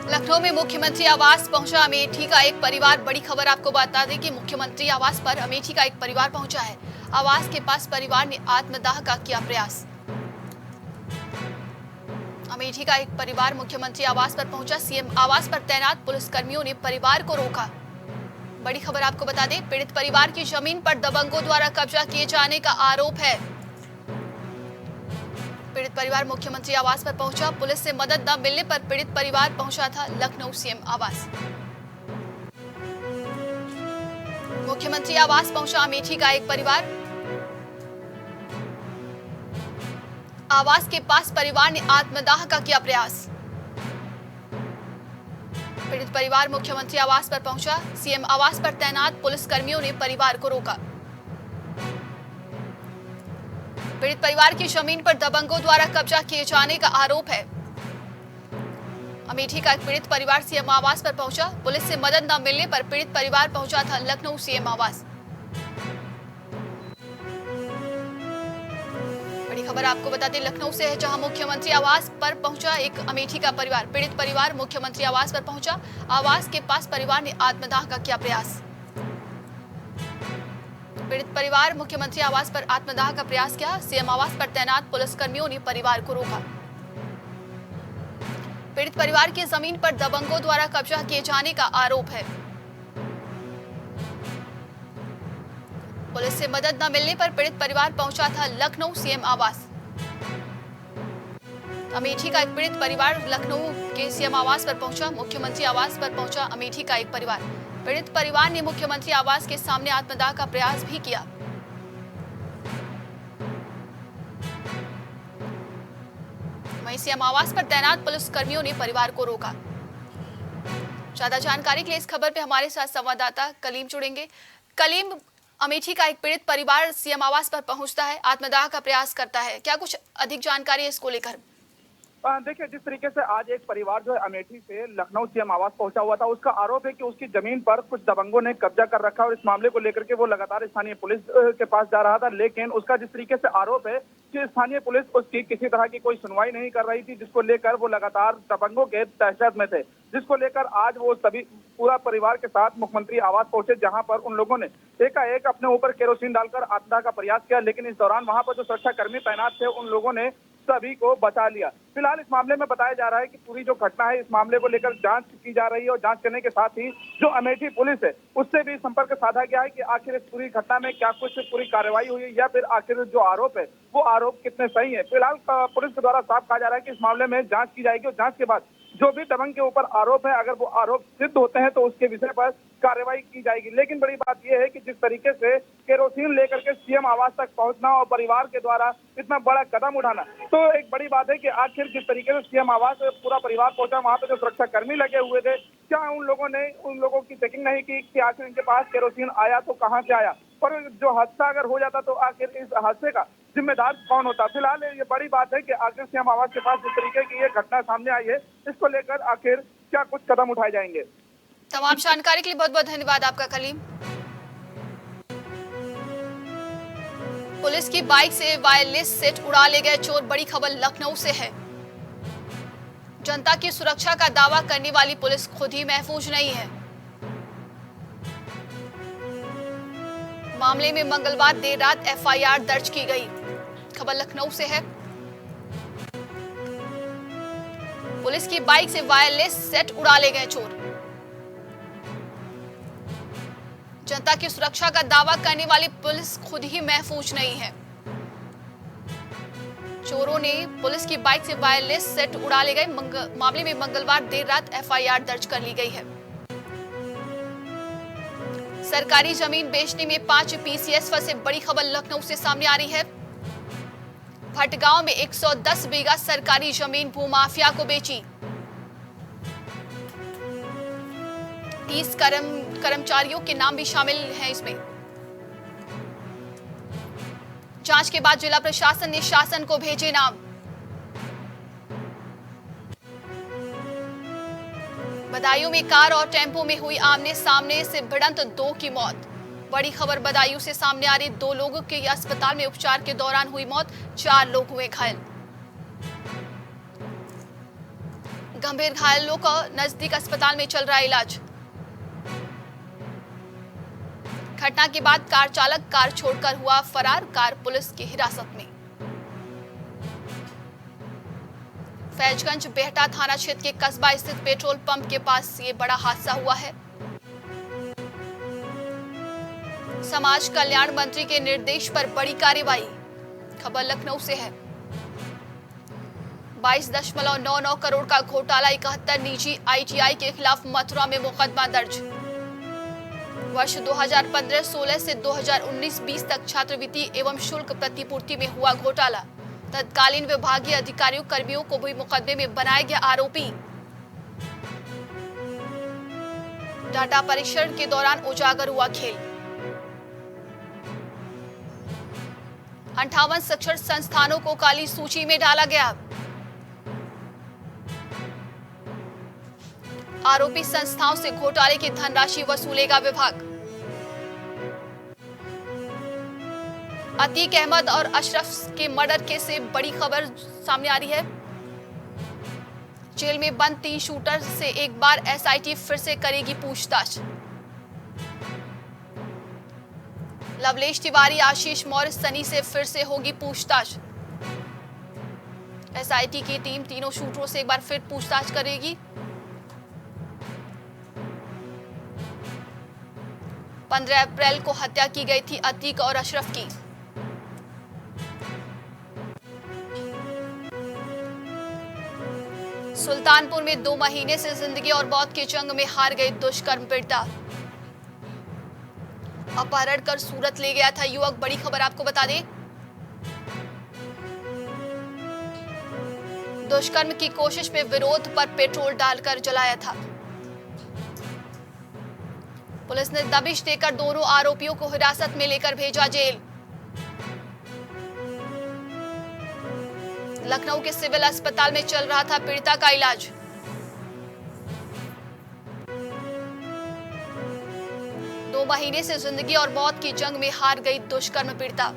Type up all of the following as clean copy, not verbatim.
लखनऊ में मुख्यमंत्री आवास पहुंचा अमेठी का एक परिवार। बड़ी खबर आपको बता दें कि मुख्यमंत्री आवास पर अमेठी का एक परिवार पहुंचा है। आवास के पास परिवार ने आत्मदाह का किया प्रयास। अमेठी का एक परिवार मुख्यमंत्री आवास पर पहुंचा। सीएम आवास पर तैनात पुलिसकर्मियों ने परिवार को रोका। बड़ी खबर आपको बता दें, पीड़ित परिवार की जमीन पर दबंगों द्वारा कब्जा किए जाने का आरोप है। पीड़ित परिवार मुख्यमंत्री आवास पर पहुंचा। पुलिस से मदद न मिलने पर पीड़ित परिवार पहुंचा था लखनऊ सीएम आवास। मुख्यमंत्री आवास पहुंचा अमेठी का एक परिवार। आवास के पास परिवार ने आत्मदाह का किया प्रयास। पीड़ित परिवार मुख्यमंत्री आवास पर पहुंचा। सीएम आवास पर तैनात पुलिसकर्मियों ने परिवार को रोका। पीड़ित परिवार की जमीन पर दबंगों द्वारा कब्जा किए जाने का आरोप है। अमेठी का एक पीड़ित परिवार सीएम आवास पर पहुंचा। पुलिस से मदद न मिलने पर पीड़ित परिवार पहुंचा था लखनऊ सीएम आवास। बड़ी खबर आपको बता दें, लखनऊ से है, जहां मुख्यमंत्री आवास पर पहुंचा एक अमेठी का परिवार। पीड़ित परिवार मुख्यमंत्री आवास पर पहुंचा। आवास के पास परिवार ने आत्मदाह का किया प्रयास। पीड़ित परिवार मुख्यमंत्री आवास पर आत्मदाह का प्रयास किया। सीएम आवास पर तैनात पुलिसकर्मियों ने परिवार को रोका। पीड़ित परिवार की जमीन पर दबंगों द्वारा कब्जा किए जाने का आरोप है। पुलिस से मदद न मिलने पर पीड़ित परिवार पहुंचा था लखनऊ सीएम आवास। अमेठी का एक पीड़ित परिवार लखनऊ के सीएम आवास पर पहुंचा। मुख्यमंत्री आवास पर पहुंचा अमेठी का एक परिवार। पीड़ित परिवार ने मुख्यमंत्री आवास के सामने आत्मदाह का प्रयास भी किया। वहीं सीएम आवास पर तैनात पुलिसकर्मियों ने परिवार को रोका। ज्यादा जानकारी के लिए इस खबर पे हमारे साथ संवाददाता कलीम जुड़ेंगे। कलीम, अमेठी का एक पीड़ित परिवार सीएम आवास पर पहुंचता है, आत्मदाह का प्रयास करता है, क्या कुछ अधिक जानकारी है इसको लेकर? देखिए, जिस तरीके से आज एक परिवार जो है अमेठी से लखनऊ सीएम आवास पहुंचा हुआ था, उसका आरोप है कि उसकी जमीन पर कुछ दबंगों ने कब्जा कर रखा है और इस मामले को लेकर के वो लगातार स्थानीय पुलिस के पास जा रहा था। लेकिन उसका जिस तरीके से आरोप है कि स्थानीय पुलिस उसकी किसी तरह की कोई सुनवाई नहीं कर रही थी, जिसको लेकर वो लगातार दबंगों के दहशत में थे, जिसको लेकर आज वो सभी पूरा परिवार के साथ मुख्यमंत्री आवास पहुंचे, जहां पर उन लोगों ने एकाएक अपने ऊपर केरोसिन डालकर आत्मदाह का प्रयास किया। लेकिन इस दौरान वहां पर जो सुरक्षा कर्मी तैनात थे, उन लोगों ने सभी को बचा लिया। फिलहाल इस मामले में बताया जा रहा है कि पूरी जो घटना है, इस मामले को लेकर जांच की जा रही है और जांच करने के साथ ही जो अमेठी पुलिस है उससे भी संपर्क साधा गया है कि आखिर इस पूरी घटना में क्या कुछ पूरी कार्रवाई हुई है या फिर आखिर जो आरोप है वो आरोप कितने सही है। फिलहाल पुलिस के द्वारा साफ कहा जा रहा है कि इस मामले में जांच की जाएगी और जांच के बाद जो भी दबंग के ऊपर आरोप है, अगर वो आरोप सिद्ध होते हैं तो उसके विषय पर कार्रवाई की जाएगी। लेकिन बड़ी बात यह है कि जिस तरीके से केरोसिन लेकर के सीएम आवास तक पहुंचना और परिवार के द्वारा इतना बड़ा कदम उठाना, तो एक बड़ी बात है कि आखिर जिस तरीके से सीएम आवास पूरा परिवार पहुंचा, वहां पर जो सुरक्षा कर्मी लगे हुए थे, क्या उन लोगों की चेकिंग नहीं की कि आखिर इनके पास केरोसिन आया तो कहां से आया, और जो हादसा अगर हो जाता तो आखिर इस हादसे का जिम्मेदार कौन होता। फिलहाल ये बड़ी बात है कि आखिर सीएम आवास के पास जिस तरीके की ये घटना सामने आई है, इसको लेकर आखिर क्या कुछ कदम उठाए जाएंगे। तमाम जानकारी के लिए बहुत बहुत धन्यवाद आपका कलीम। पुलिस की बाइक से वायरलेस सेट उड़ा ले गए चोर। बड़ी खबर लखनऊ से है। जनता की सुरक्षा का दावा करने वाली पुलिस खुद ही महफूज नहीं है। मामले में मंगलवार देर रात एफआईआर दर्ज की गई। खबर लखनऊ से है। पुलिस की बाइक से वायरलेस सेट उड़ा ले गए चोर। जनता की सुरक्षा का दावा करने वाली पुलिस खुद ही महफूज नहीं है। चोरों ने पुलिस की बाइक से वायरलेस सेट उड़ा ले गए। मामले में मंगलवार देर रात एफआईआर दर्ज कर ली गई है। सरकारी जमीन बेचने में 5 पीसीएस फंसे। बड़ी खबर लखनऊ से सामने आ रही है। भटगांव में 110 बीघा सरकारी जमीन भूमाफिया को बेची। 30 कर्मचारियों के नाम भी शामिल हैं इसमें। जांच के बाद जिला प्रशासन ने शासन को भेजे नाम। बदायूं में कार और टेम्पो में हुई आमने सामने से भिड़ंत, 2 की मौत। बड़ी खबर बदायूं से सामने आ रही। 2 लोगों की अस्पताल में उपचार के दौरान हुई मौत, 4 लोग हुए घायल। गंभीर घायलों का नजदीक अस्पताल में चल रहा इलाज। घटना के बाद कार चालक कार छोड़कर हुआ फरार, कार पुलिस की हिरासत में। फैजगंज बेहटा थाना क्षेत्र के कस्बा स्थित पेट्रोल पंप के पास ये बड़ा हादसा हुआ है। समाज कल्याण मंत्री के निर्देश पर बड़ी कार्रवाई। खबर लखनऊ से है। 22.99 करोड़ का घोटाला, 71 निजी आईटीआई के खिलाफ मथुरा में मुकदमा दर्ज। वर्ष 2015-16 से 2019-20 तक छात्रवृत्ति एवं शुल्क प्रतिपूर्ति में हुआ घोटाला। तत्कालीन विभागीय अधिकारियों कर्मियों को भी मुकदमे में बनाया गया आरोपी। डाटा परीक्षण के दौरान उजागर हुआ खेल। 58 शिक्षण संस्थानों को काली सूची में डाला गया। आरोपी संस्थाओं से घोटाले की धनराशि वसूलेगा विभाग। अतीक अहमद और अशरफ के मर्डर केस से बड़ी खबर सामने आ रही है। जेल में बंद 3 शूटर से एक बार एसआईटी फिर से करेगी पूछताछ। लवलेश तिवारी, आशीष मौर्य, सनी से फिर से होगी पूछताछ। एसआईटी की टीम तीनों शूटरों से एक बार फिर पूछताछ करेगी। 15 अप्रैल को हत्या की गई थी अतीक और अशरफ की। सुल्तानपुर में 2 महीने से जिंदगी और मौत की जंग में हार गई दुष्कर्म पीड़िता। अपहरण कर सूरत ले गया था युवक। बड़ी खबर आपको बता दें, दुष्कर्म की कोशिश में विरोध पर पेट्रोल डालकर जलाया था। पुलिस ने दबिश देकर दोनों आरोपियों को हिरासत में लेकर भेजा जेल। लखनऊ के सिविल अस्पताल में चल रहा था पीड़िता का इलाज। दो महीने से जिंदगी और मौत की जंग में हार गई दुष्कर्म पीड़िता।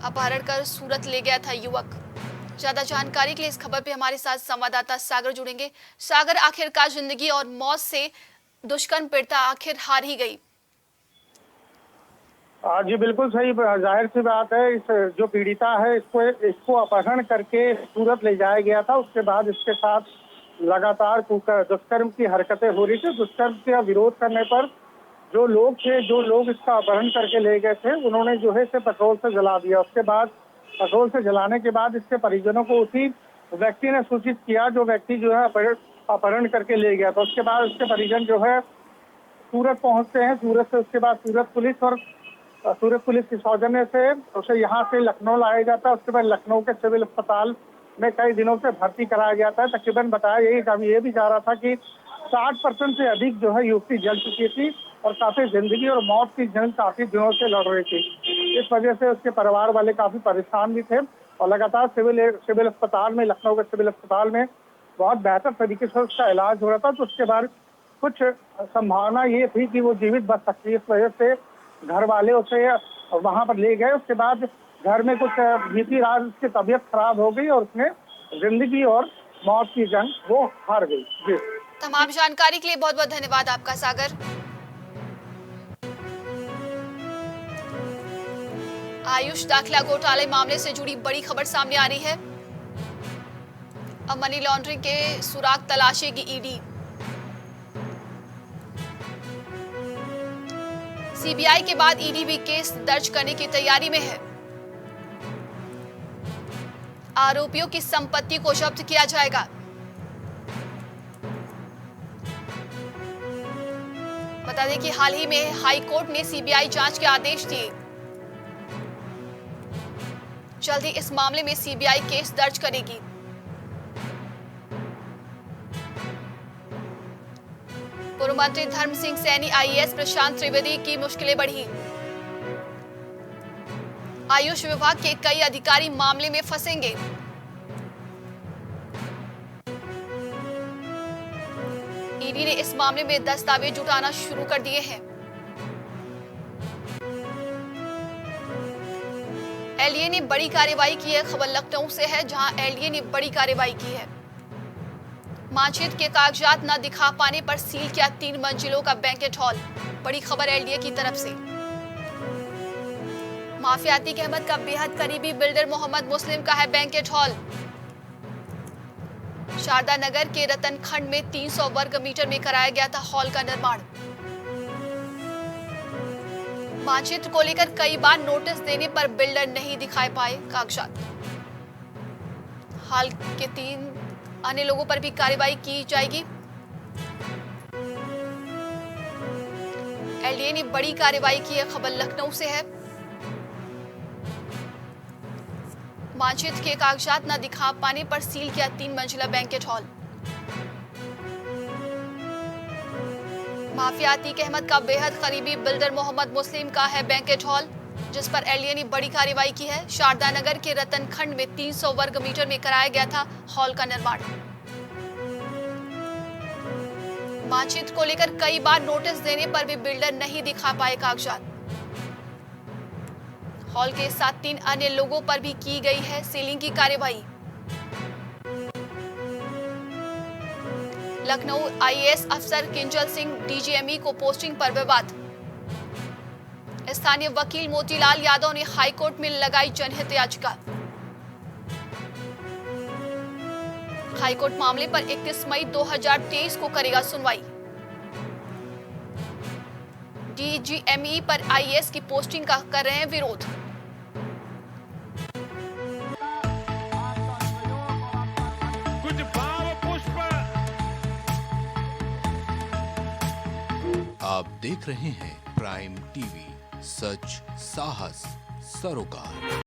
अपहरण कर सूरत ले गया था युवक। ज्यादा जानकारी के लिए इस खबर पे हमारे साथ संवाददाता सागर जुड़ेंगे। सागर, आखिरकार जिंदगी और मौत से दुष्कर्म पीड़िता आखिर हार ही गई। जी बिल्कुल सही, जाहिर सी बात है। इस जो पीड़िता है इसको अपहरण करके सूरत ले जाया गया था। उसके बाद इसके साथ लगातार दुष्कर्म की हरकतें हो रही थी। दुष्कर्म का विरोध करने पर जो लोग इसका अपहरण करके ले गए थे, उन्होंने जो है इसे पेट्रोल से जला दिया। उसके बाद पेट्रोल से जलाने के बाद इसके परिजनों को उसी व्यक्ति ने सूचित किया जो व्यक्ति जो है अपहरण करके ले गया था। उसके बाद उसके परिजन जो है सूरत पहुंचते हैं। सूरत से उसके बाद सूरत पुलिस के सौजन्य से उसे यहाँ से लखनऊ लाया जाता है। उसके बाद लखनऊ के सिविल अस्पताल में कई दिनों से भर्ती कराया जाता है। तकरीबन बताया ये भी जा रहा था कि 60% से अधिक जो है युवती जल चुकी थी और काफी जिंदगी और मौत की जंग काफी दिनों से लड़ रही थी। इस वजह से उसके परिवार वाले काफी परेशान भी थे और लगातार सिविल अस्पताल में, लखनऊ के सिविल अस्पताल में बहुत बेहतर तरीके से उसका इलाज हो रहा था। तो उसके बाद कुछ संभावना ये थी कि वो जीवित बच सकती है। इस वजह से घर वाले उसे वहां पर ले गए। उसके बाद घर में कुछ बीती रात उसकी तबीयत खराब हो गई और उसने जिंदगी और मौत की जंग वो हार गई। जी, तमाम जानकारी के लिए बहुत बहुत धन्यवाद आपका सागर। आयुष दाखिला घोटाले मामले से जुड़ी बड़ी खबर सामने आ रही है। अब मनी लॉन्ड्रिंग के सुराग तलाशेगी ईडी। सीबीआई के बाद ईडी भी केस दर्ज करने की तैयारी में है। आरोपियों की संपत्ति को जब्त किया जाएगा। बता दें कि हाल ही में हाई कोर्ट ने सीबीआई जांच के आदेश दिए। जल्द ही इस मामले में सीबीआई केस दर्ज करेगी। पूर्व मंत्री धर्म सिंह सैनी, आईएएस प्रशांत त्रिवेदी की मुश्किलें बढ़ी। आयुष विभाग के कई अधिकारी मामले में फंसेंगे। ईडी ने इस मामले में दस्तावेज जुटाना शुरू कर दिए हैं। एलडीए ने बड़ी कार्रवाई की है। खबर लखनऊ से है, जहां एलडीए ने बड़ी कार्रवाई की है। मार्कशीट के कागजात न दिखा पाने पर सील किया 3 मंजिलों का बैंकेट हॉल। बड़ी खबर एलडीए की तरफ से। माफिया अतीक अहमद का बेहद करीबी बिल्डर मोहम्मद मुस्लिम का है बैंकेट हॉल। शारदा नगर के रतन खंड में 300 वर्ग मीटर में कराया गया था हॉल का निर्माण। मानचित्र को लेकर कई बार नोटिस देने पर बिल्डर नहीं दिखाए पाए कागजात। हाल के 3 अन्य लोगों पर भी कार्रवाई की जाएगी। एलडीए ने बड़ी कार्रवाई की है। खबर लखनऊ से है। मानचित्र के कागजात न दिखा पाने पर सील किया 3 मंजिला banquet hall. Mafia Atiq Ahmad का बेहद करीबी बिल्डर मोहम्मद मुस्लिम का है बैंकेट हॉल, जिस पर एलडीए ने बड़ी कार्रवाई की है। शारदा नगर के रतन खंड में 300 वर्ग मीटर में कराया गया था हॉल का निर्माण। मानचित्र को लेकर कई बार नोटिस देने पर भी बिल्डर नहीं दिखा पाए कागजात। हॉल के साथ 3 अन्य लोगों पर भी की गई है सीलिंग की कार्रवाई। लखनऊ आईएएस अफसर किंजल सिंह डीजीएमई को पोस्टिंग पर विवाद। स्थानीय वकील मोतीलाल यादव ने हाईकोर्ट में लगाई जनहित याचिका। हाईकोर्ट मामले पर 31 मई 2023 को करेगा सुनवाई। डीजीएमई पर आईएएस की पोस्टिंग का कर रहे हैं विरोध। कुछ भाव पुष्प। आप देख रहे हैं प्राइम टीवी, सच साहस सरोकार।